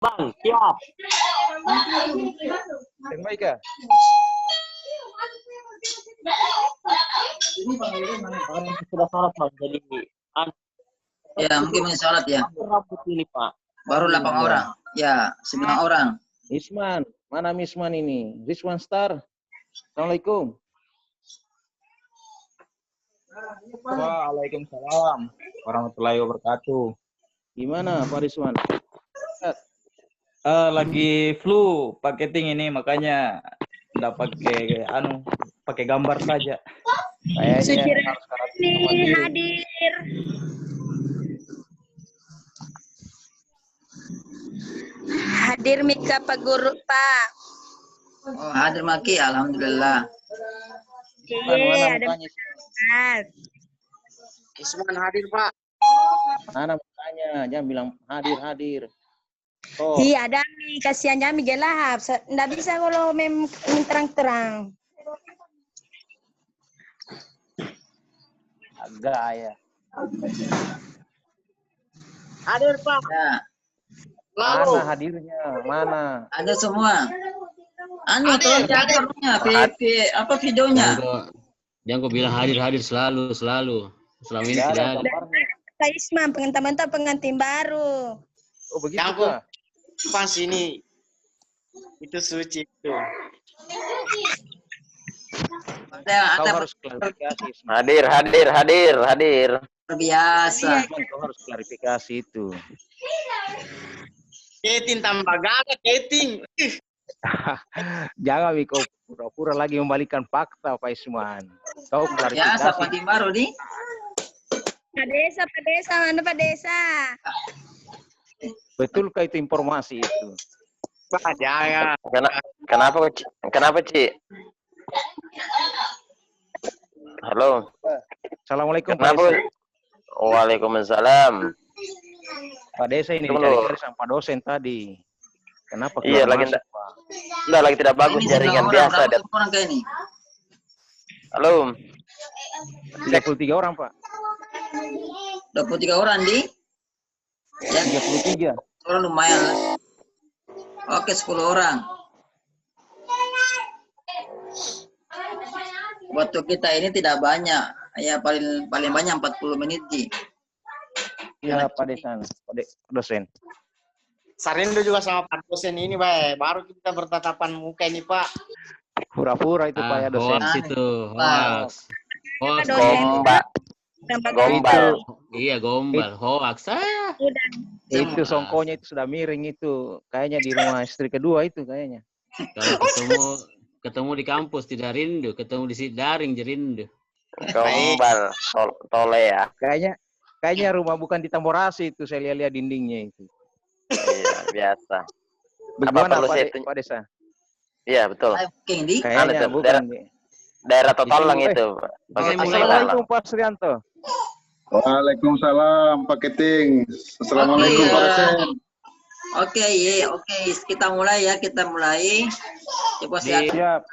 Bang, siap. Yang baik ya? Sudah sholat Bang, jadi Ya, mungkin mau sholat ya. rambut ini Pak. Baru 8 orang. Ya, 9 orang. Isman, mana Misman ini? Rizwan Star. Assalamualaikum. Waalaikumsalam warahmatullahi wabarakatuh. Gimana Pak Rizwan? Lagi flu paketing ini, makanya nggak pakai gambar saja. Kayaknya Ini hadir. Hadir Mika Pak Guru Pak. Oh, hadir Maki, alhamdulillah. Iya, ada Mas. Isman hadir Pak. mana mukanya? Jangan bilang hadir. Oh, Iya, ada Mi, kasihan Jami gelap. Nggak bisa kalau terang-terang. agak ya. Hadir Pak. Ya, Lalu. Mana hadirnya? Mana? ada semua. Anu, tolong catatnya, apa videonya? Jangan kau bilang hadir selalu. Selama ini Tidak tidak ada ada. kabarnya. Pak Isman, pengantin baru. Oh begitu Yang Pak. pas ini. Itu suci itu. Ada Kau harus klarifikasi. Isman. Hadir. biasa. Isman, kau harus klarifikasi itu. Keting tambah gagah, keting. Jangan kau pura-pura lagi membalikan fakta Pak Isman. Kau Biasa, klarifikasi. pengantin baru nih. Pak Desa, mana Pak Desa? Betulkah itu informasi itu? Pak, jangan. Kenapa, Ci? Halo. Assalamualaikum Pak Kenapa? Desa. Waalaikumsalam. Pak Desa ini Tunggu. dicari-cari sama Pak dosen tadi. Kenapa Iya, keluar lagi masuk, Pak? Enggak, lagi tidak bagus Ini jaringan 9 biasa. berapa orang kayak ini? Halo. 33 orang Pak. 23 orang di? Ya, 33. orang lumayan. Oke, 10 orang. Waktu kita ini tidak banyak. Ya, paling banyak 40 menit, Ji. Iya Pak Desan, dosen. Sarindo juga sama Pak dosen ini, Pak. Baru kita bertatapan muka ini, Pak. Pura-pura itu Pak ya dosen. Hoax itu, hoax. Hoax. Dosen. Gombal. Iya, gombal. Hoax. Itu songkonya itu sudah miring itu. Kayaknya di rumah istri kedua itu kayaknya. Kalau ketemu di kampus tidak rindu, ketemu di daring jadi rindu. Gombal. Tole ya. Kayaknya rumah bukan di Tamborasi itu, saya lihat dindingnya itu. Iya, biasa. Bagaimana perlu saya Pak Desa? Iya, betul. King di? Kayaknya tuh, bukan. Daerah total lang itu. Assalamualaikum Pak Srianto. Waalaikumsalam Pak Keting. Assalamualaikum Oke, Pak dosen. Oke, kita mulai ya, Coba siap. Siap.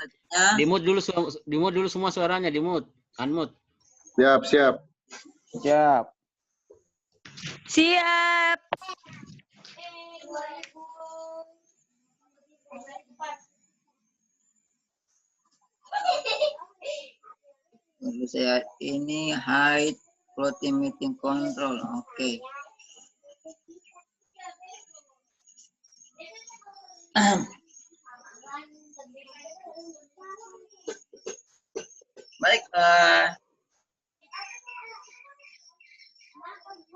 Di-mute dulu semua suaranya, di-mute. Unmute. Siap. Siap. Lalu saya ini hide floating meeting control. Oke. Baik,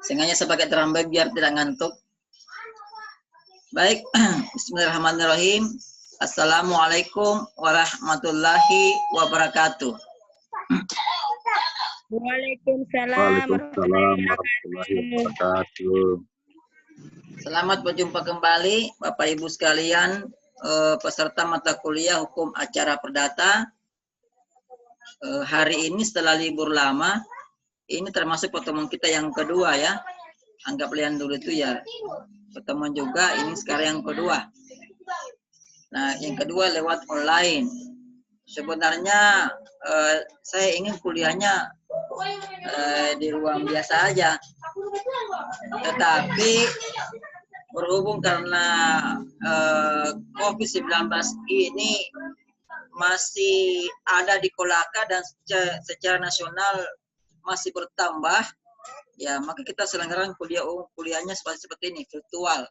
sengaja saya pakai terlambat biar tidak ngantuk. Baik, bismillahirrahmanirrahim. Assalamualaikum warahmatullahi wabarakatuh. Waalaikumsalam. Warahmatullahi wabarakatuh. Selamat berjumpa kembali Bapak Ibu sekalian, peserta mata kuliah Hukum Acara Perdata. Hari ini setelah libur lama, ini termasuk pertemuan kita yang kedua ya. Anggap lihat dulu itu ya. Pertemuan juga, ini sekarang yang kedua. Nah, yang kedua lewat online. Sebenarnya saya ingin kuliahnya di ruang biasa aja. Tetapi berhubung karena COVID-19 ini masih ada di Kolaka dan secara nasional masih bertambah, ya maka kita selenggarakan kuliahnya seperti ini, virtual.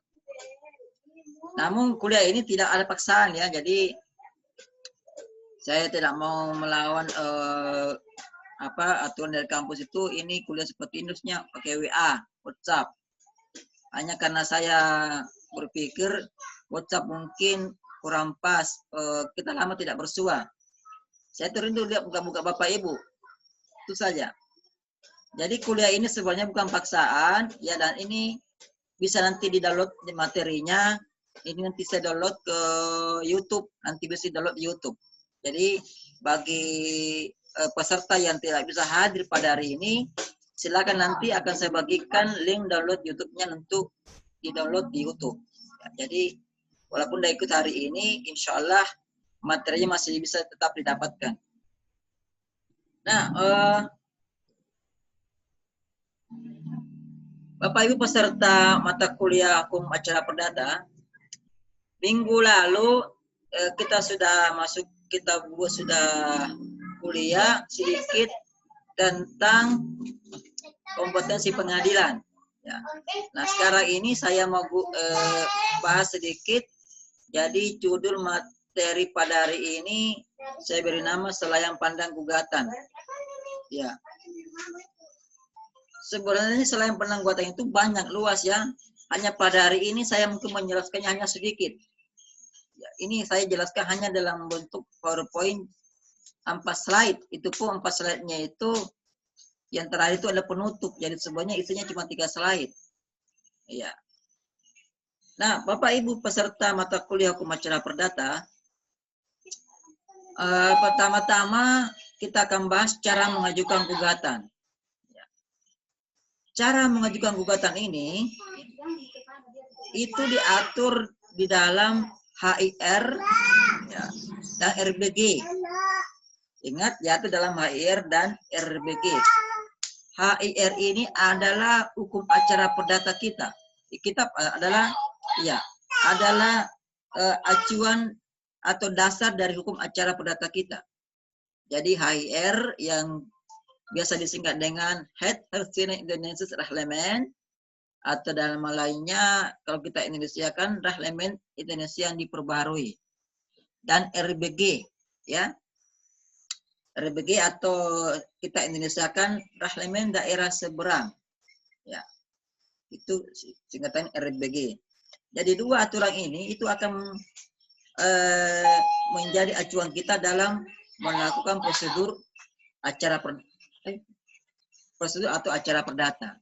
Namun kuliah ini tidak ada paksaan ya, jadi saya tidak mau melawan aturan dari kampus itu. Ini kuliah seperti ini harusnya pakai WA, WhatsApp. Hanya karena saya berpikir WhatsApp mungkin kurang pas, kita lama tidak bersua. Saya rindu lihat buka-buka Bapak Ibu, itu saja. Jadi kuliah ini sebenarnya bukan paksaan, ya, dan ini bisa nanti di-download di materinya. Ini nanti saya download ke YouTube, nanti bisa download di YouTube. Jadi bagi peserta yang tidak bisa hadir pada hari ini, silakan nanti akan saya bagikan link download YouTube-nya untuk di-download di YouTube. Ya, jadi walaupun tidak ikut hari ini, insya Allah materinya masih bisa tetap didapatkan. Nah, Bapak Ibu peserta mata kuliah Hukum Acara Perdata, minggu lalu kita sudah kuliah sedikit tentang kompetensi pengadilan. Ya. Nah, sekarang ini saya mau bahas sedikit. Jadi judul materi pada hari ini saya beri nama Selayang Pandang Gugatan. Ya. Sebenarnya selayang pandang gugatan itu banyak, luas ya. Hanya pada hari ini saya mungkin menjelaskannya hanya sedikit. Ya, ini saya jelaskan hanya dalam bentuk PowerPoint 4 slide. Itu pun 4 slide-nya itu yang terakhir itu adalah penutup. Jadi sebenarnya isinya cuma 3 slide. Ya. Nah, Bapak Ibu peserta mata kuliah Hukum Acara Perdata, pertama-tama kita akan bahas cara mengajukan gugatan. Ya. Cara mengajukan gugatan ini itu diatur di dalam HIR ya, dan RBG. Ingat, diatur dalam HIR dan RBG. HIR ini adalah hukum acara perdata kita. Kita adalah acuan atau dasar dari hukum acara perdata kita. Jadi HIR yang biasa disingkat dengan Het Indonesisch Reglement, atau dalam lainnya kalau kita Indonesiakan Reglement Indonesia yang diperbarui. Dan RBG ya. RBG atau kita Indonesiakan Reglement Daerah Seberang. Ya. Itu singkatan RBG. Jadi dua aturan ini itu akan menjadi acuan kita dalam melakukan prosedur atau acara perdata.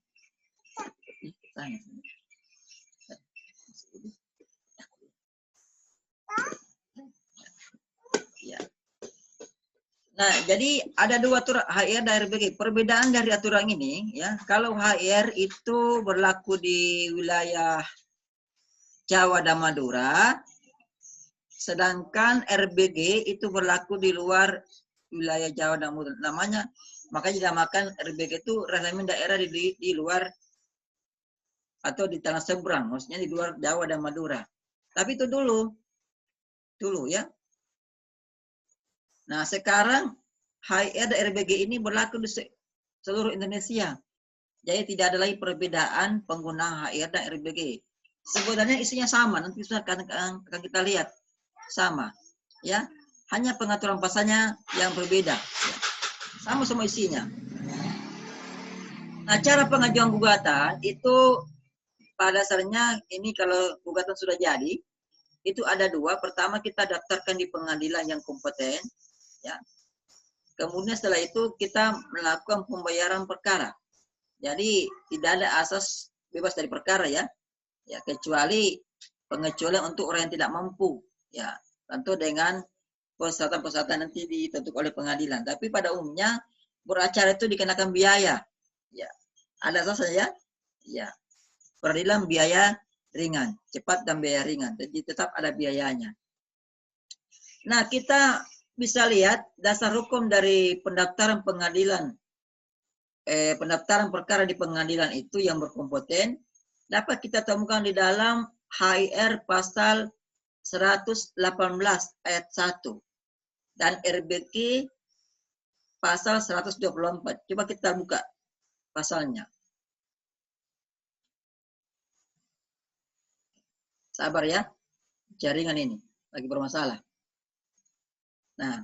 Ya. Nah, jadi ada dua aturan HIR dan RBG. Perbedaan dari aturan ini, ya, kalau HIR itu berlaku di wilayah Jawa dan Madura, sedangkan RBG itu berlaku di luar wilayah Jawa dan Madura. Makanya dinamakan RBG itu Reglement Daerah di luar atau di tanah seberang, maksudnya di luar Jawa dan Madura. Tapi itu dulu ya. Nah, sekarang HIR dan RBG ini berlaku di seluruh Indonesia. Jadi tidak ada lagi perbedaan penggunaan HIR dan RBG. Sebenarnya isinya sama, nanti akan kita lihat sama, ya. Hanya pengaturan pasalnya yang berbeda. Ya. Sama semua isinya. Nah, cara pengajuan gugatan itu pada dasarnya ini kalau gugatan sudah jadi, itu ada dua. Pertama kita daftarkan di pengadilan yang kompeten, ya. Kemudian setelah itu kita melakukan pembayaran perkara. Jadi tidak ada asas bebas dari perkara ya. Ya, kecuali pengecualian untuk orang yang tidak mampu. Ya, tentu dengan persyaratan-persyaratan nanti ditentukan oleh pengadilan. Tapi pada umumnya beracara itu dikenakan biaya. Ya, ada asasnya ya. Ya, peradilan biaya ringan, cepat dan biaya ringan. Jadi tetap ada biayanya. Nah, kita bisa lihat dasar hukum dari pendaftaran pengadilan, pendaftaran perkara di pengadilan itu yang berkompeten. dapat kita temukan di dalam HIR pasal 118 ayat 1 dan RBQ pasal 124. Coba kita buka pasalnya. Sabar ya, jaringan ini lagi bermasalah. Nah,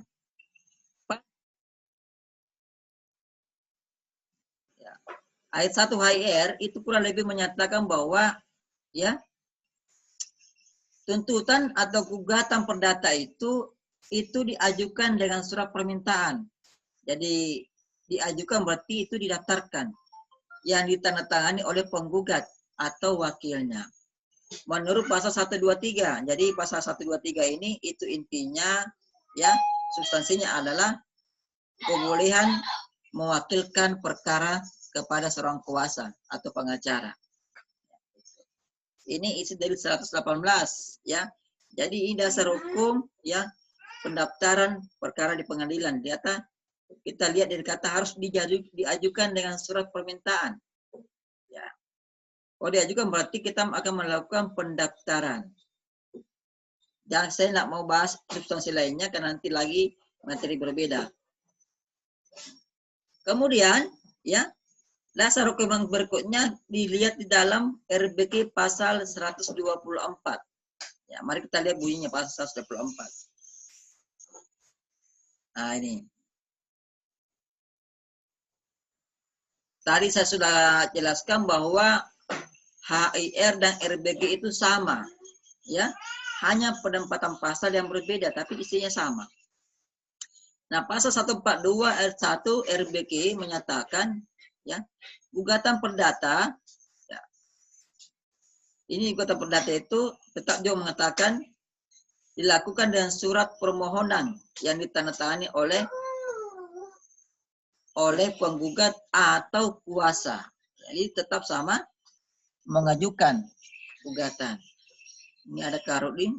ayat 1 HIR itu kurang lebih menyatakan bahwa ya tuntutan atau gugatan perdata itu diajukan dengan surat permintaan. Jadi diajukan berarti itu didaftarkan yang ditandatangani oleh penggugat atau wakilnya. Menurut pasal 123. Jadi pasal 123 ini itu intinya ya substansinya adalah kebolehan mewakilkan perkara kepada seorang kuasa atau pengacara. Ini isi dari 118 ya. Jadi ini dasar hukum ya pendaftaran perkara di pengadilan. Kita lihat dari kata harus diajukan dengan surat permintaan. Ya. Kalau diajukan berarti kita akan melakukan pendaftaran. Dan saya tidak mau bahas substansi lainnya karena nanti lagi materi berbeda. Kemudian ya dasar hukum yang berikutnya dilihat di dalam RBQ pasal 124. Ya, mari kita lihat bunyinya pasal 124. Nah, ini. Tadi saya sudah jelaskan bahwa HIR dan RBQ itu sama. Ya, hanya penempatan pasal yang berbeda tapi isinya sama. Nah, pasal 142 ayat 1 RBQ menyatakan ya, gugatan perdata ya, ini gugatan perdata itu tetap dia mengatakan dilakukan dengan surat permohonan yang ditandatangani oleh penggugat atau kuasa. Jadi tetap sama mengajukan gugatan. Ini ada Karudin.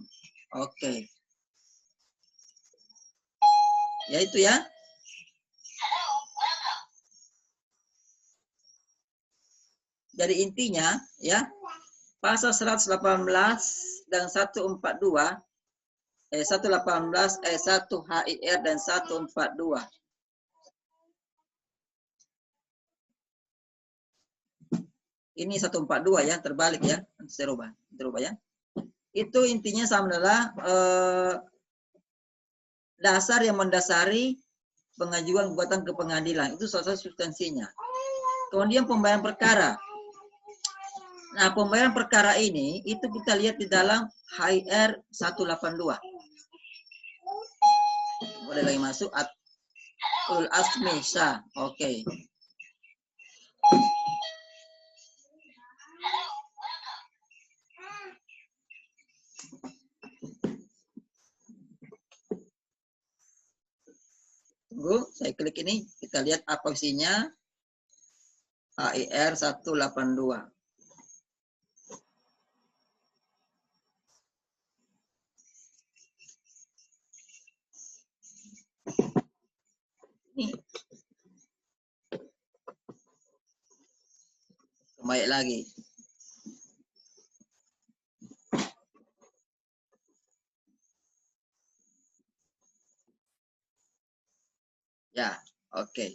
Oke. Ya itu ya. Jadi intinya ya pasal 118 dan 142 118 1 HIR dan 142. Ini 142 ya, terbalik ya. Nanti saya rubah ya. Itu intinya sama adalah dasar yang mendasari pengajuan gugatan ke pengadilan. Itu salah satu substansinya. Kemudian pembayaran perkara. Nah, pembayaran perkara ini itu kita lihat di dalam HIR 182. Boleh lagi masuk Atul Asmi Syah. Oke. Tunggu, saya klik ini, kita lihat apa isinya. HIR 182. Ini. Kembali lagi. Ya, oke.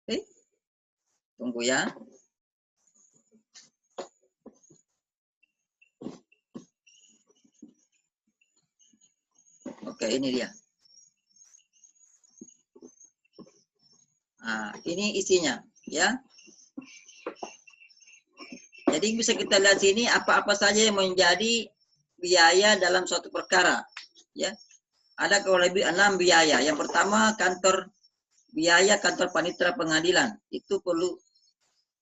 Oke. Tunggu ya. Oke, ini dia. Nah, ini isinya, ya. Jadi bisa kita lihat sini apa-apa saja yang menjadi biaya dalam suatu perkara, ya. Ada kurang lebih 6 biaya. Yang pertama biaya kantor panitera pengadilan. Itu perlu.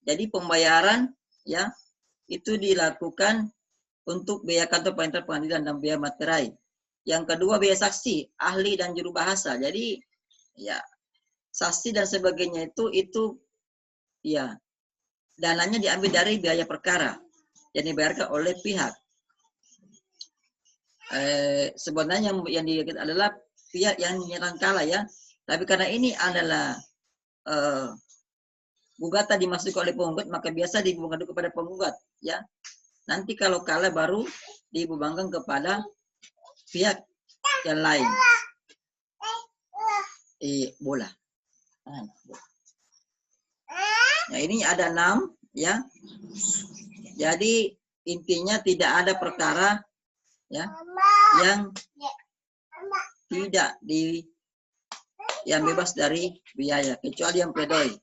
Jadi pembayaran ya itu dilakukan untuk biaya kantor panitera pengadilan dan biaya materai. Yang kedua biaya saksi, ahli dan juru bahasa. Jadi ya saksi dan sebagainya itu ya dananya diambil dari biaya perkara yang dibayarkan oleh pihak. Sebenarnya yang dilihat adalah pihak yang menyerang kalah ya, tapi karena ini adalah gugatan dimasukkan oleh penggugat, maka biasa dibebankan kepada penggugat, ya. Nanti kalau kalah baru dibebankan kepada pihak yang lain. Bola. Nah, ini ada 6, ya. Jadi intinya tidak ada perkara, ya, yang tidak yang bebas dari biaya, kecuali yang pledoi.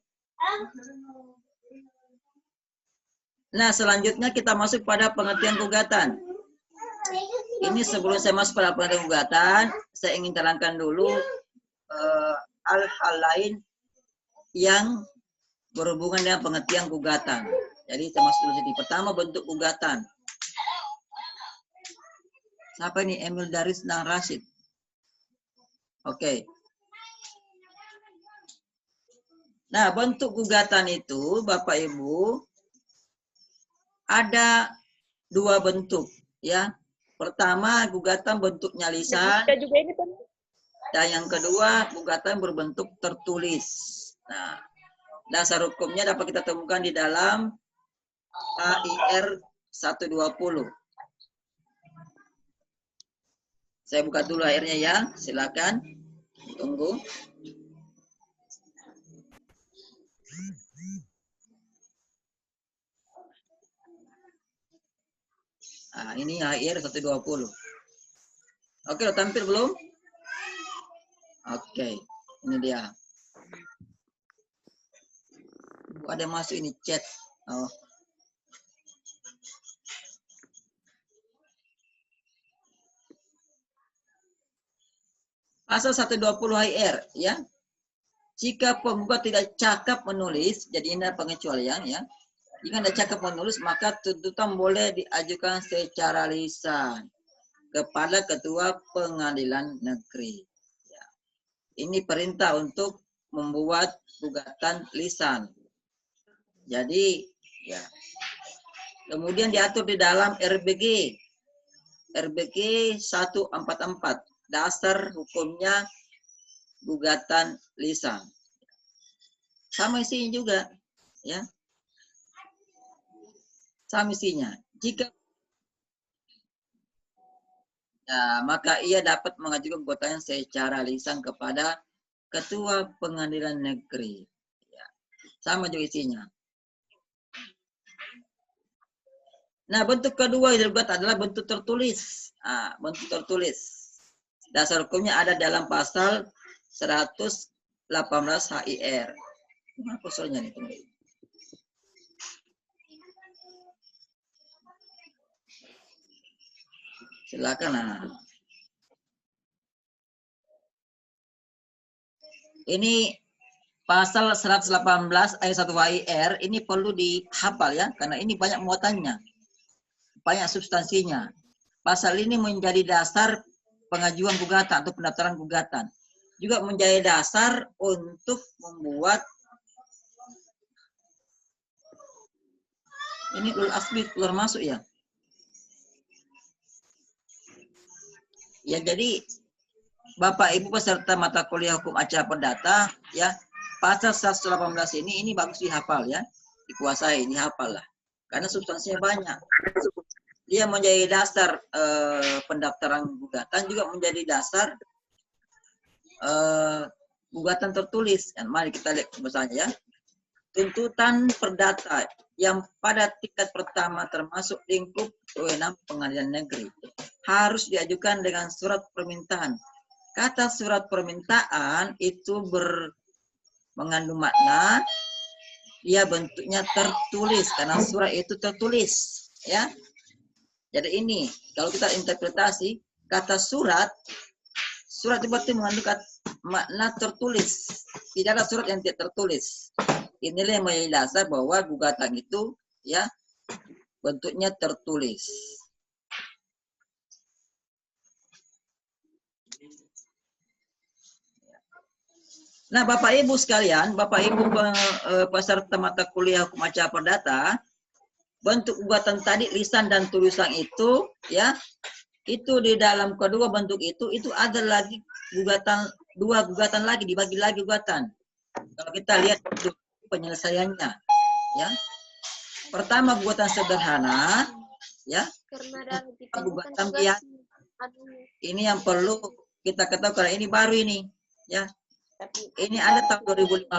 Nah, selanjutnya kita masuk pada pengertian gugatan. Ini sebelum saya masuk pada pengertian gugatan, saya ingin terangkan dulu hal-hal lain yang berhubungan dengan pengertian gugatan. Jadi kita masuk dulu sini. Pertama, bentuk gugatan. Siapa ini? Emil Daris dan Rashid. Oke. Nah, bentuk gugatan itu, Bapak Ibu, ada 2 bentuk, ya. Pertama, gugatan bentuknya lisan. Dan yang kedua, gugatan berbentuk tertulis. Nah, dasar hukumnya dapat kita temukan di dalam HIR 120. Saya buka dulu akhirnya ya, silakan. Tunggu. Nah, ini HIR 120. Oke, udah tampil belum? Oke, ini dia. Ada masuk ini chat. Oh. Pasal 120 HIR, ya. Jika penggugat tidak cakap menulis, jadi ini pengecualian, ya. Jika tidak cakap menulis, maka tuntutan boleh diajukan secara lisan kepada Ketua Pengadilan Negeri. Ya. Ini perintah untuk membuat gugatan lisan. Jadi, ya. Kemudian diatur di dalam RBG 144. Dasar hukumnya gugatan lisan. Sama isinya juga, ya. Sama isinya. Jika maka ia dapat mengajukan gugatan secara lisan kepada Ketua Pengadilan Negeri. Ya. Sama juga isinya. Nah, bentuk kedua yang digugat adalah bentuk tertulis. Bentuk tertulis. Dasar hukumnya ada dalam pasal 118 HIR. Mana pasalnya nih? Silakan. Ini pasal 118 ayat 1 HIR ini perlu dihafal ya, karena ini banyak muatannya, banyak substansinya. Pasal ini menjadi dasar pengajuan gugatan atau pendaftaran gugatan. Juga menjadi dasar untuk membuat ini keluar asli keluar masuk ya. Ya, jadi Bapak Ibu peserta mata kuliah hukum acara perdata ya, pasal 118 ini bagus dihafal ya, dikuasai, dihafal lah. Karena substansinya banyak. Dia menjadi dasar pendaftaran gugatan, juga menjadi dasar gugatan tertulis. Dan mari kita lihat misalnya ya. Tuntutan perdata yang pada tingkat pertama termasuk lingkup wewenang pengadilan negeri harus diajukan dengan surat permintaan. Kata surat permintaan itu mengandung makna dia bentuknya tertulis karena surat itu tertulis ya. Jadi ini kalau kita interpretasi kata surat itu berarti mengandung makna tertulis. Tidak ada surat yang tidak tertulis. Inilah yang menjadi dasar bahwa gugatan itu ya bentuknya tertulis. Nah, Bapak Ibu sekalian, Bapak Ibu peserta mata kuliah hukum acara perdata, bentuk gugatan tadi lisan dan tulisan itu ya, itu di dalam kedua bentuk itu ada lagi gugatan, 2 gugatan lagi, dibagi lagi gugatan. Kalau kita lihat penyelesaiannya, ya. Pertama gugatan sederhana, ya. Gugatan biasa. Ini yang perlu kita ketahui karena ini baru ini, ya. Ini ada tahun 2015.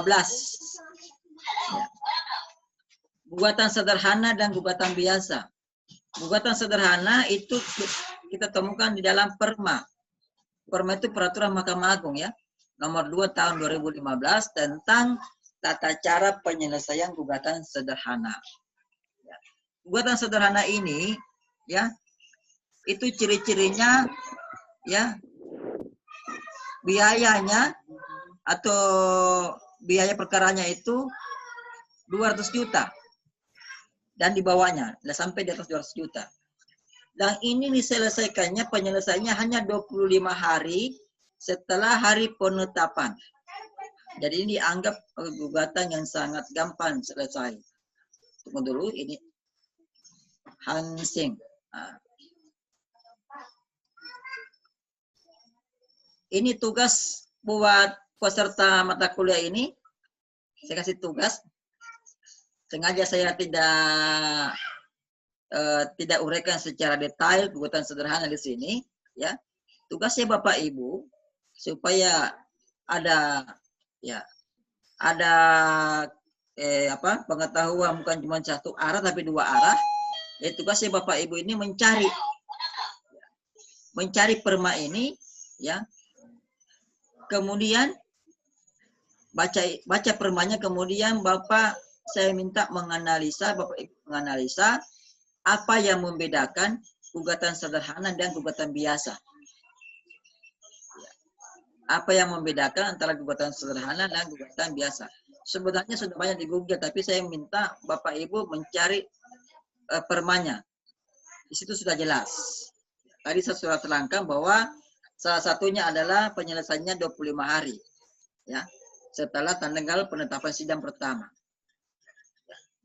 Ya. Gugatan sederhana dan gugatan biasa. Gugatan sederhana itu kita temukan di dalam Perma. Perma itu peraturan Mahkamah Agung, ya. Nomor 2 tahun 2015 tentang tata cara penyelesaian gugatan sederhana. Ya. Gugatan sederhana ini, ya, itu ciri-cirinya, ya, biayanya atau biaya perkaranya itu 200 juta dan di bawahnya, sampai di atas 200 juta. Dan ini diselesaikannya, penyelesaiannya hanya 25 hari setelah hari penetapan. Jadi ini dianggap gugatan yang sangat gampang selesai. Tunggu dulu, ini Hansing. Nah. Ini tugas buat peserta mata kuliah ini. Saya kasih tugas. Sengaja saya tidak uraikan secara detail gugatan sederhana di sini, ya. Tugasnya Bapak Ibu supaya ada, ya, ada pengetahuan bukan cuma satu arah tapi dua arah. Ya, tugasnya Bapak Ibu ini mencari perma ini, ya. Kemudian baca permanya, kemudian Bapak saya minta menganalisa, Bapak Ibu menganalisa apa yang membedakan gugatan sederhana dan gugatan biasa. Apa yang membedakan antara gugatan sederhana dan gugatan biasa. Sebenarnya sudah banyak di Google, tapi saya minta Bapak Ibu mencari permanya. Di situ sudah jelas. Tadi saya sudah terangkan bahwa salah satunya adalah penyelesaiannya 25 hari. Ya, setelah tanggal penetapan sidang pertama.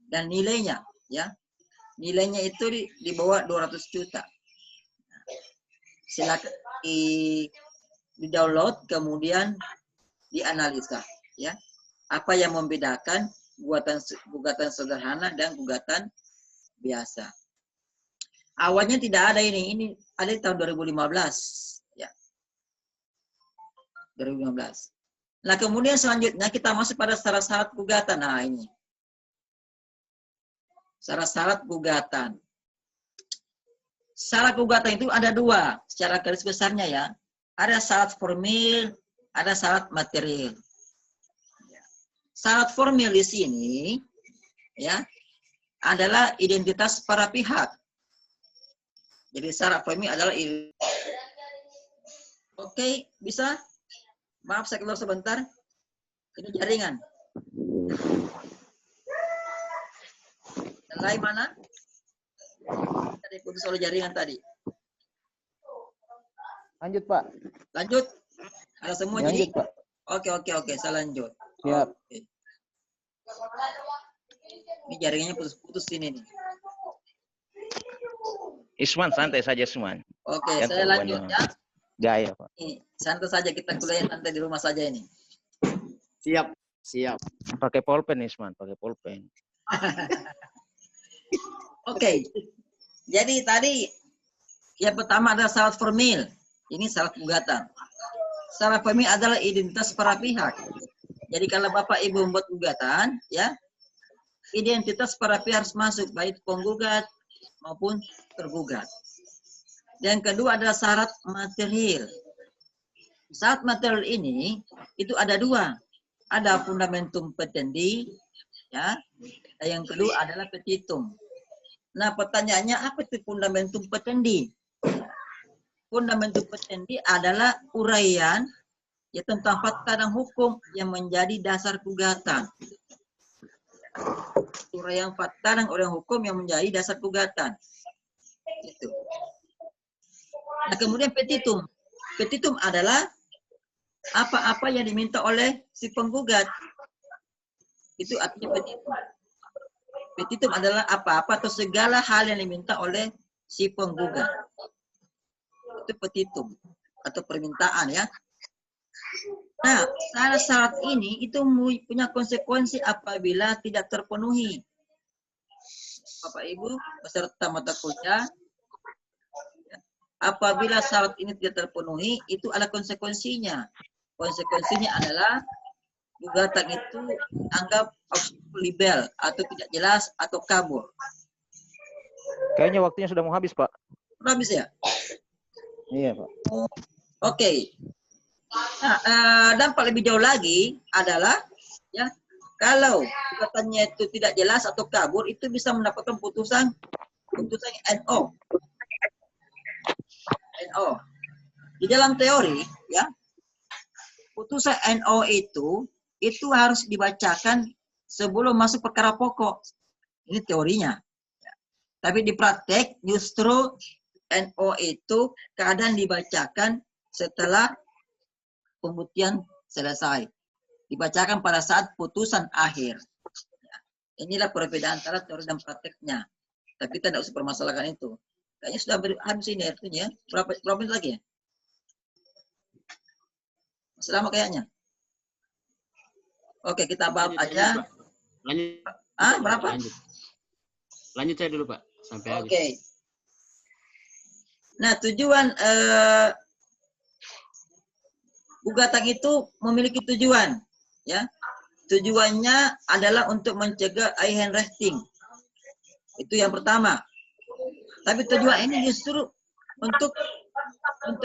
Dan nilainya, ya, nilainya itu di bawah 200 juta. Silakan di-download, kemudian dianalisa, ya. Apa yang membedakan gugatan sederhana dan gugatan biasa. Awalnya tidak ada ini ada di tahun 2015, ya. 2015. Nah, kemudian selanjutnya kita masuk pada syarat-syarat gugatan. Nah, ini. Syarat-syarat gugatan. Syarat gugatan itu ada dua secara garis besarnya, ya. Ada syarat formil, ada syarat material. Syarat formil di sini, ya, adalah identitas para pihak. Jadi syarat formil adalah Oke, bisa? Maaf, saya keluar sebentar. Ini jaringan. Yang lain mana? Tadi putus oleh jaringan tadi. Lanjut, Pak. Lanjut. Ada semua Lanjut, jadi? Pak. Oke, saya lanjut. Siap. Oke. Ini jaringannya putus-putus ini nih. Isman, santai saja, Isman. Oke, Yang saya lanjut, ya. Gaya, Pak. Ini, santai saja kita kuliah santai di rumah saja ini. Siap. Pakai pulpen, Isman. Pakai pulpen. Oke. Jadi tadi yang pertama adalah syarat formil. Ini syarat gugatan. Syarat formil adalah identitas para pihak. Jadi kalau Bapak Ibu membuat gugatan, ya, identitas para pihak harus masuk, baik penggugat maupun tergugat. Yang kedua adalah syarat material. Syarat material ini itu ada dua. Ada fundamentum petendi, ya. Dan yang kedua adalah petitum. Nah, pertanyaannya apa itu fundamentum petendi? Fundamentum petendi adalah uraian, ya, tentang fakta dan hukum yang menjadi dasar gugatan. Uraian fakta dan uraian hukum yang menjadi dasar gugatan. Itu. Nah, kemudian petitum. Petitum adalah apa-apa yang diminta oleh si penggugat. Itu artinya petitum. Petitum adalah apa-apa atau segala hal yang diminta oleh si penggugat. Itu petitum atau permintaan, ya. Nah, syarat ini itu punya konsekuensi apabila tidak terpenuhi. Bapak Ibu peserta mata kuliah, apabila syarat ini tidak terpenuhi, itu ada konsekuensinya. Konsekuensinya adalah gugatan itu anggap libel atau tidak jelas atau kabur. Kayaknya waktunya sudah mau habis, Pak. Habis ya? Iya, Pak. Oke. Nah, dampak lebih jauh lagi adalah ya kalau gugatannya itu tidak jelas atau kabur, itu bisa mendapatkan putusan NO. NO. Di dalam teori ya, putusan NO itu harus dibacakan sebelum masuk perkara pokok. Ini teorinya. Tapi di praktek justru NO itu kadang dibacakan setelah pembuktian selesai. Dibacakan pada saat putusan akhir. Inilah perbedaan antara teori dan prakteknya. Tapi kita tidak usah permasalahkan itu. Kayaknya sudah habis ini artinya. Berapa menit lagi ya? Masih lama kayaknya. Oke, kita bahas aja. Lanjut. Berapa? Lanjut saya dulu, Pak. Sampai habis. Oke. Nah, tujuan gugatan itu memiliki tujuan, ya. Tujuannya adalah untuk mencegah Eigenrecht. Itu yang pertama. Tapi tujuan ini justru untuk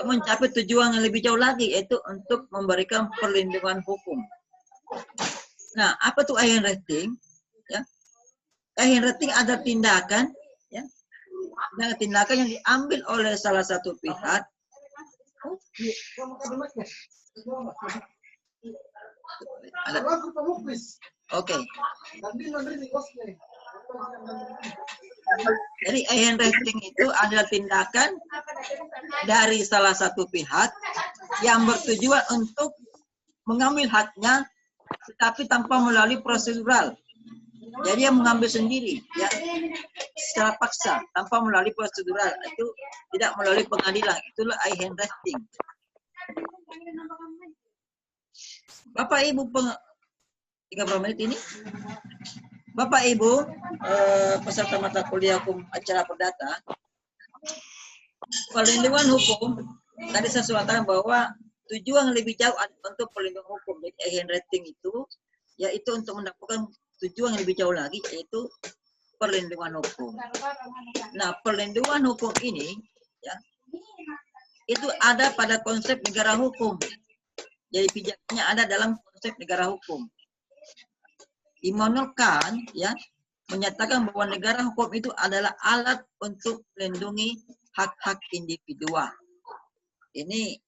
mencapai tujuan yang lebih jauh lagi, yaitu untuk memberikan perlindungan hukum. Nah, apa tuh Eigenrecht? Ya. Eigenrecht ada tindakan, ya. Nah, tindakan yang diambil oleh salah satu pihak. Oke. Jadi Eigenrecht itu adalah tindakan dari salah satu pihak yang bertujuan untuk mengambil haknya, tetapi tanpa melalui prosedural. Jadi yang mengambil sendiri, ya, secara paksa, tanpa melalui prosedural, itu tidak melalui pengadilan. Itulah Eigenrecht. Bapak Ibu 30 menit ini. Bapak Ibu peserta mata kuliah hukum acara perdata, perlindungan hukum tadi saya suarakan bahwa tujuan lebih jauh untuk perlindungan hukum. Jadi Eigenrecht itu yaitu untuk mendapatkan tujuan yang lebih jauh lagi, yaitu perlindungan hukum. Nah, perlindungan hukum ini ya itu ada pada konsep negara hukum. Jadi pijakannya ada dalam konsep negara hukum. Immanuel Kant ya menyatakan bahwa negara hukum itu adalah alat untuk melindungi hak-hak individual. Ini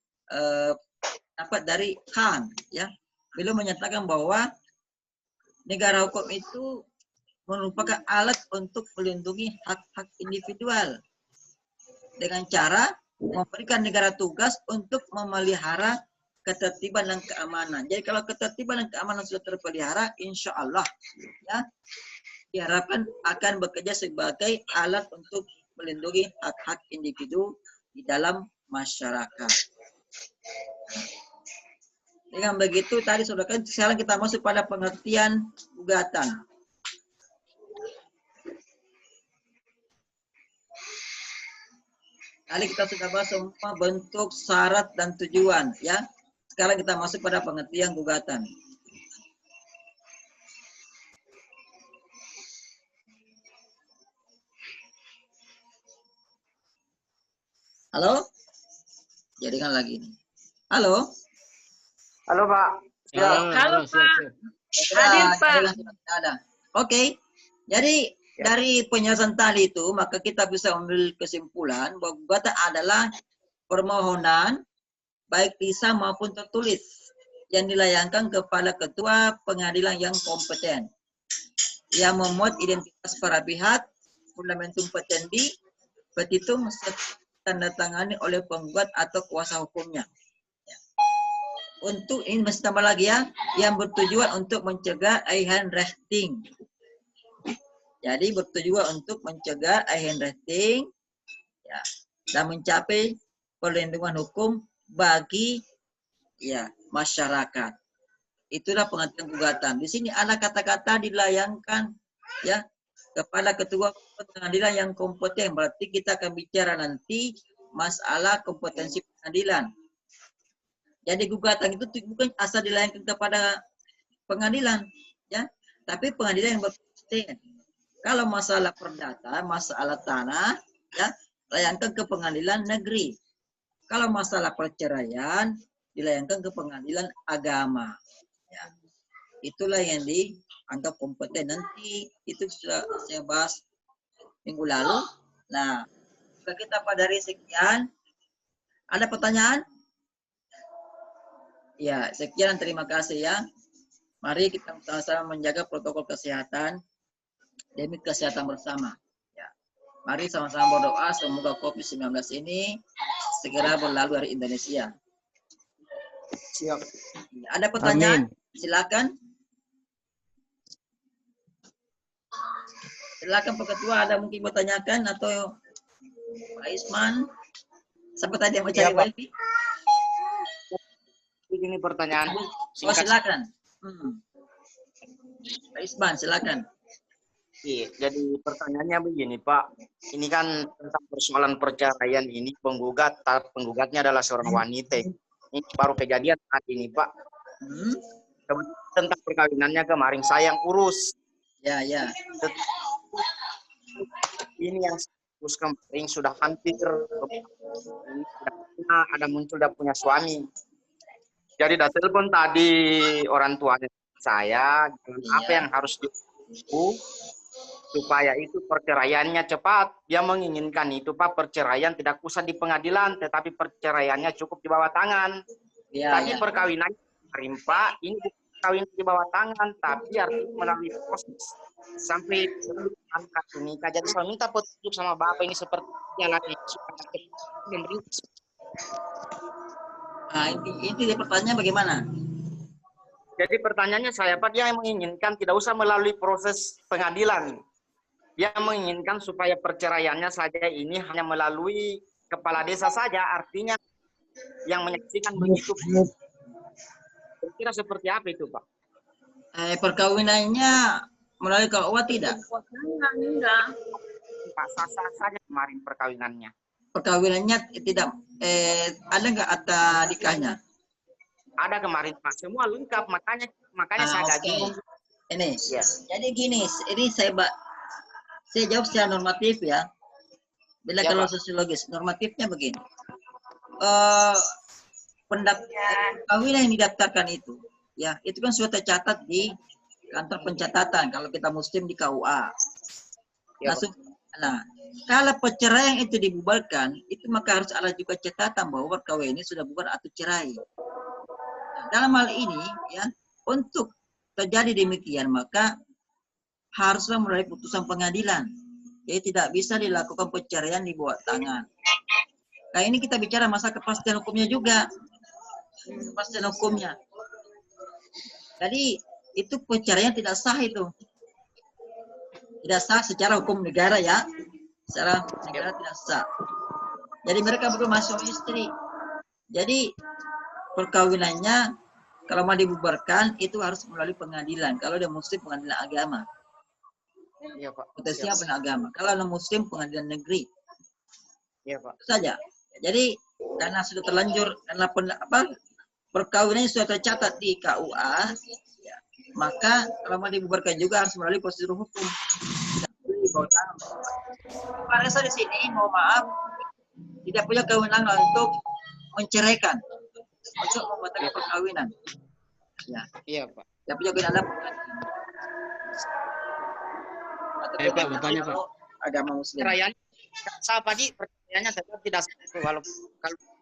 dapat dari Kant ya. Beliau menyatakan bahwa negara hukum itu merupakan alat untuk melindungi hak-hak individual dengan cara memberikan negara tugas untuk memelihara ketertiban dan keamanan. Jadi kalau ketertiban dan keamanan sudah terpelihara, insya Allah ya diharapkan akan bekerja sebagai alat untuk melindungi hak-hak individu di dalam masyarakat. Dengan begitu tadi sudah kan, sekarang kita masuk pada pengertian gugatan. Tadi kita sudah bahas semua bentuk, syarat, dan tujuan ya. Sekarang kita masuk pada pengertian gugatan. Halo? Jadikan lagi ini. Halo? Halo, Pak. Halo, Pak. Hadir, Pak. Ada. Oke. Jadi dari penjelasan tadi itu, maka kita bisa ambil kesimpulan bahwa gugatan adalah permohonan baik lisan maupun tertulis yang dilayangkan kepada ketua pengadilan yang kompeten yang memuat identitas para pihak, fundamentum petendi, petitum, tanda tangani oleh penggugat atau kuasa hukumnya. Untuk ini masih tambah lagi ya, yang bertujuan untuk mencegah Eigenrecht. Jadi bertujuan untuk mencegah Eigenrecht ya, dan mencapai perlindungan hukum bagi ya masyarakat. Itulah pengertian gugatan. Di sini ada kata-kata dilayangkan ya kepada ketua pengadilan yang kompeten. Berarti kita akan bicara nanti masalah kompetensi pengadilan. Jadi gugatan itu bukan asal dilayangkan kepada pengadilan, ya, tapi pengadilan yang berkompeten. Kalau masalah perdata, masalah tanah, ya, layangkan ke pengadilan negeri. Kalau masalah perceraian, dilayangkan ke pengadilan agama. Ya. Itulah yang dianggap kompeten. Nanti itu sudah saya bahas minggu lalu. Nah, kita pada hari sekian. Ada pertanyaan? Ya, sekian, terima kasih ya. Mari kita sama-sama menjaga protokol kesehatan demi kesehatan bersama. Ya. Mari sama-sama berdoa semoga COVID-19 ini segera berlalu dari Indonesia. Siap. Ada pertanyaan? Amin. Silakan. Silakan Pak Ketua, ada mungkin bertanyakan atau Pak Isman? Sampai tadi yang mencari wifi? Begini pertanyaan Oh, singkat. silakan. Pak Isman, silakan. Iya, jadi pertanyaannya begini Pak, ini kan tentang persoalan perceraian ini penggugatnya adalah seorang wanita. Ini baru kejadian saat ini Pak. Tentang perkawinannya kemarin saya yang urus. Ya, ya. Ini yang urus kemarin sudah hampir ada muncul dan punya suami. Jadi dah telepon tadi orang tua saya, apa yang harus dilakukan supaya itu perceraiannya cepat. Dia menginginkan itu Pak, perceraian tidak usah di pengadilan, tetapi perceraiannya cukup di bawah tangan. Ya, Tadi ya. perkawinannya kemarin Pak, ini kawin di bawah tangan, tapi harus melalui proses sampai angkat nikah. Jadi saya minta petunjuk sama Bapak ini seperti yang nanti Nah, inti pertanyaannya bagaimana? Jadi pertanyaannya saya Pak, dia menginginkan tidak usah melalui proses pengadilan. Dia menginginkan supaya perceraiannya saja ini hanya melalui kepala desa saja, artinya yang menyaksikan begitu. Kira seperti apa itu Pak? Perkawinannya melalui KUA tidak? Pak, sah-sah saja kemarin perkawinannya. Perkawinannya tidak, ada nggak akta nikahnya? Ada kemarin Pak, semua lengkap, makanya saya agak bingung. Ini, Ya. jadi gini, ini saya jawab secara normatif ya. Bila Ya, kalau Pak. sosiologis, normatifnya begini. Perkawinan yang didaftarkan itu, ya itu kan sudah tercatat di kantor pencatatan. Kalau kita Muslim di KUA. Ya, Nah, kalau perceraian itu dibubarkan, itu maka harus ada juga catatan bahwa perkawinan ini sudah bubar atau cerai. Nah, dalam hal ini, ya, untuk terjadi demikian, maka haruslah melalui putusan pengadilan. Jadi tidak bisa dilakukan perceraian di bawah tangan. Nah, ini kita bicara masa kepastian hukumnya juga. Kepastian hukumnya. Jadi, itu perceraian tidak sah itu. Tidak sah secara hukum negara ya. Secara negara tidak sah. Jadi mereka berdua masuk istri. Jadi perkawinannya kalau mau dibubarkan itu harus melalui pengadilan. Kalau dia Muslim pengadilan agama. Iya Pak. Potensinya pengadilan agama. Kalau non Muslim pengadilan negeri. Iya Pak. Itu saja. Jadi karena sudah terlanjur karena perkawinannya sudah tercatat di KUA, ya, maka kalau mau dibubarkan juga harus melalui prosedur hukum. Pak Resa di sini, mohon maaf, tidak punya kewenangan untuk menceraikan, untuk membatalkan perkawinan. Ya, Iya Pak. tidak punya kewenangan. Pak, bertanya Pak. Agama Muslim. Perceraian sah Pak Ji, perceraiannya tetap tidak sah kalau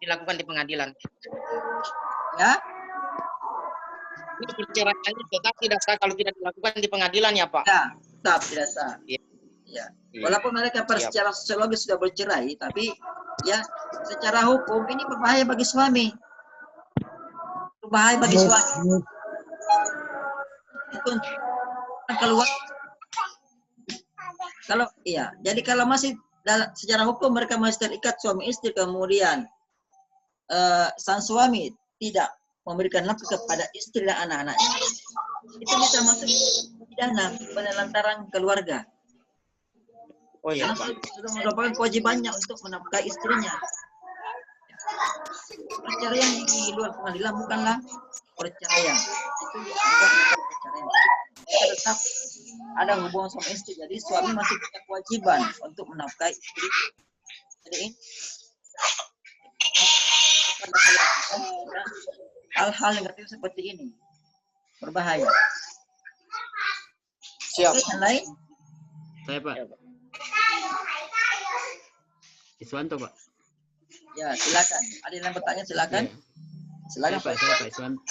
dilakukan di pengadilan. Ya, Ini perceraiannya tetap tidak sah kalau tidak dilakukan di pengadilan ya Pak. ya, tetap tidak sah. Iya. Ya. Iya. Walaupun mereka Siap. secara sosiologis sudah bercerai, tapi ya secara hukum ini berbahaya bagi suami. Berbahaya bagi suami. Itu keluar. Kalau iya, jadi kalau masih secara hukum mereka masih terikat suami istri, kemudian sang suami tidak memberikan nafkah kepada istri dan anak-anaknya, itu bisa masuk pidana penelantaran keluarga. Oh iya, Karena sudah merupakan kewajibannya untuk menafkahi istrinya. Perceraian di luar pengadilan bukanlah perceraian. Itu dianggap perceraian. Kita tetap ada hubungan sama istri. Jadi suami masih punya kewajiban untuk menafkahi istri. Jadi ini hal-hal negatif seperti ini berbahaya. siap. Oke, yang lain? Saya Pak. Iswanto Pak. Ya, silakan. Ada yang bertanya, silakan. Ya. Silakan Saya Pak Iswanto.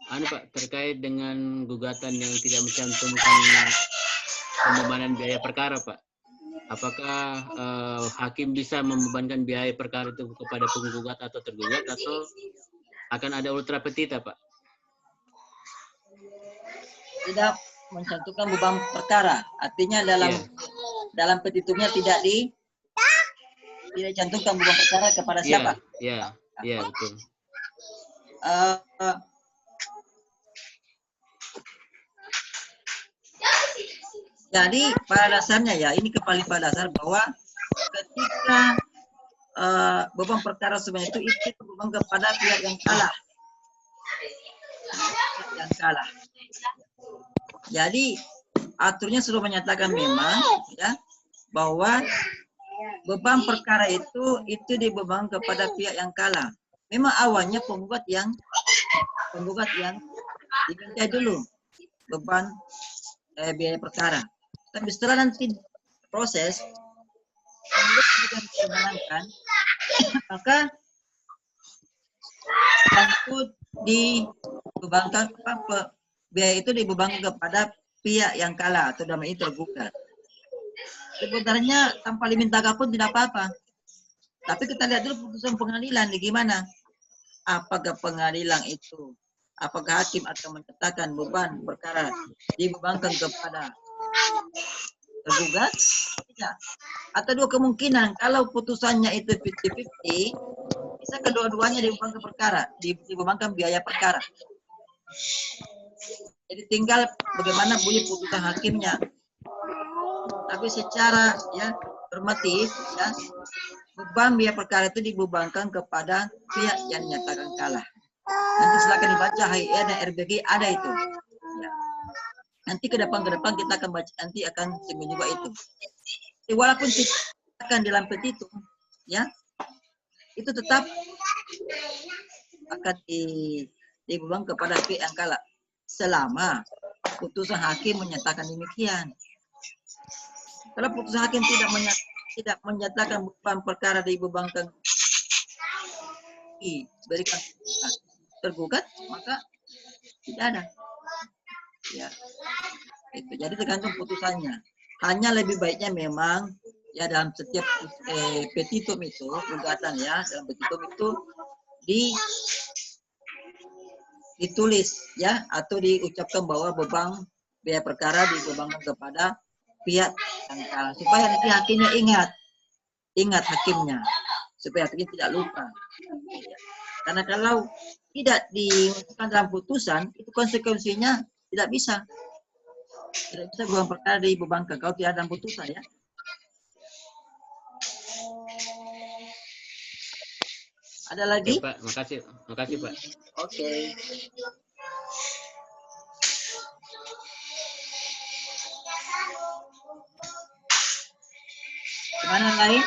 Anu Pak, terkait dengan gugatan yang tidak mencantumkan pembebanan biaya perkara Pak. Apakah hakim bisa membebankan biaya perkara itu kepada penggugat atau tergugat, atau akan ada ultra petita Pak? Tidak mencantumkan beban perkara. Artinya dalam petitumnya tidak cantumkan beban perkara kepada siapa? Iya, betul. Jadi pada dasarnya ya, ini kembali pada dasar bahwa ketika beban perkara sebenarnya itu beban kepada pihak yang kalah. Jadi aturnya sudah menyatakan memang ya bahwa beban perkara itu dibeban kepada pihak yang kalah. Memang awalnya penggugat yang diminta dulu beban biaya perkara. Tapi setelah nanti proses penggugat sudah dimenangkan, maka itu dibebankan biaya itu dibebankan kepada pihak yang kalah atau dalam ini tergugat. Sebenarnya tanpa diminta pun tidak apa-apa. Tapi kita lihat dulu putusan pengadilan gimana. Apakah pengadilan itu, apakah hakim akan menyatakan beban perkara dibebankan kepada tergugat? Tidak. Atau dua kemungkinan, kalau putusannya itu 50-50, bisa kedua-duanya dibebankan perkara, dibebankan biaya perkara. Jadi tinggal bagaimana bunyi putusan hakimnya. Tapi secara ya normatif ya beban biaya perkara itu dibebankan kepada pihak yang dinyatakan kalah. Nanti silakan dibaca HIR dan RBG ada itu. Ya. Nanti ke depan kita akan baca, nanti akan singgung juga itu. Jadi, walaupun akan dalam petitum, ya itu tetap akan dibebankan kepada pihak yang kalah selama putusan hakim menyatakan demikian. Kalau putusan hakim tidak menyatakan beban perkara dibebankan diberikan tergugat, maka tidak ada. Ya, itu. Jadi tergantung putusannya. Hanya lebih baiknya memang ya dalam setiap petitum itu gugatan ya dalam petitum itu ditulis ya atau diucapkan bahwa beban biaya perkara dibebankan kepada pihak yang kalah supaya nanti hakimnya ingat hakimnya supaya hakimnya tidak lupa. Karena kalau tidak dimasukkan dalam putusan itu konsekuensinya tidak bisa beban perkara dibebankan kalau tidak ada dalam putusan ya. Ada lagi? Oke, Pak, makasih Pak. Oke. Gimana lain?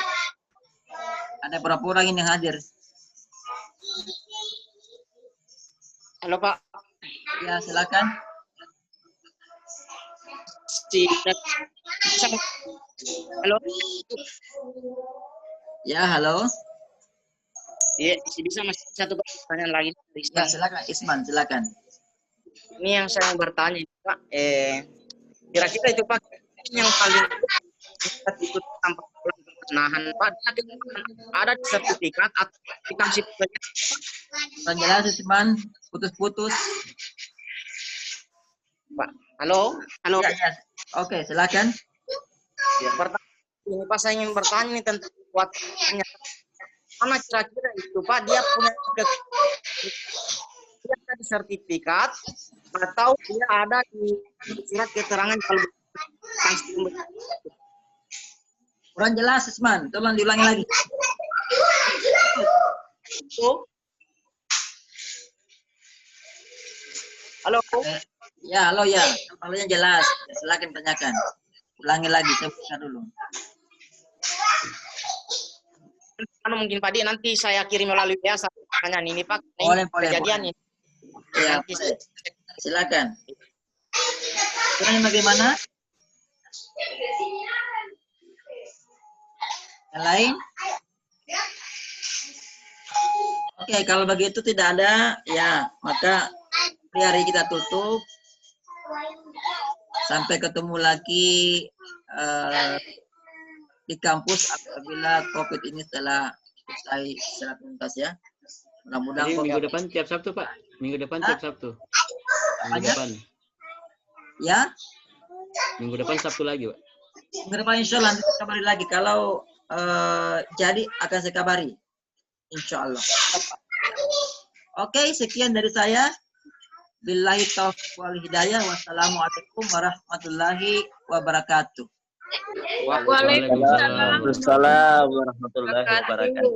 Ada berapa orang yang hadir? Halo Pak. Ya, silakan. Halo. Ya, halo. Iya, bisa masih satu pertanyaan lagi. Ya, silakan Isman, silakan. Ini yang saya mau bertanya, Pak. Kira-kira itu Pak yang paling itu tanpa penahan Pak, ada sertifikat atau dikasih Jelas Isman, putus-putus. Pak. Halo. Ya. Oke, silakan. Ya, pertanyaan ini Pak, saya ingin bertanya tentang kuatnya. Mana kira-kira itu Pak dia punya dia ada di sertifikat atau dia ada di surat keterangan kalau Kurang jelas, Isman. Tolong diulangi lagi. Halo. Ya, halo ya. Kepalanya jelas. Silakan tanyakan. Ulangi lagi, saya buka dulu. Mungkin Pak Di, nanti saya kirim melalui biasa pertanyaan ini Pak. Boleh, boleh, Kejadian boleh. ini. Ya, Nanti boleh. Silakan. Kurangnya bagaimana? Yang lain? Oke, kalau begitu tidak ada, ya maka hari kita tutup. Sampai ketemu lagi di kampus apabila COVID ini telah selesai secara tuntas ya. Mudah-mudahan Jadi minggu COVID depan tiap Sabtu, Pak. Minggu depan tiap Sabtu. Minggu Apanya? depan. ya. Minggu depan Sabtu lagi, Pak. Minggu depan insya Allah nanti saya kabari lagi. Kalau jadi akan saya kabari. Insya Allah. Oke, sekian dari saya. Billahi taufiq wal hidayah. Wassalamualaikum warahmatullahi wabarakatuh. Waalaikumsalam. Waalaikumsalam warahmatullahi wabarakatuh.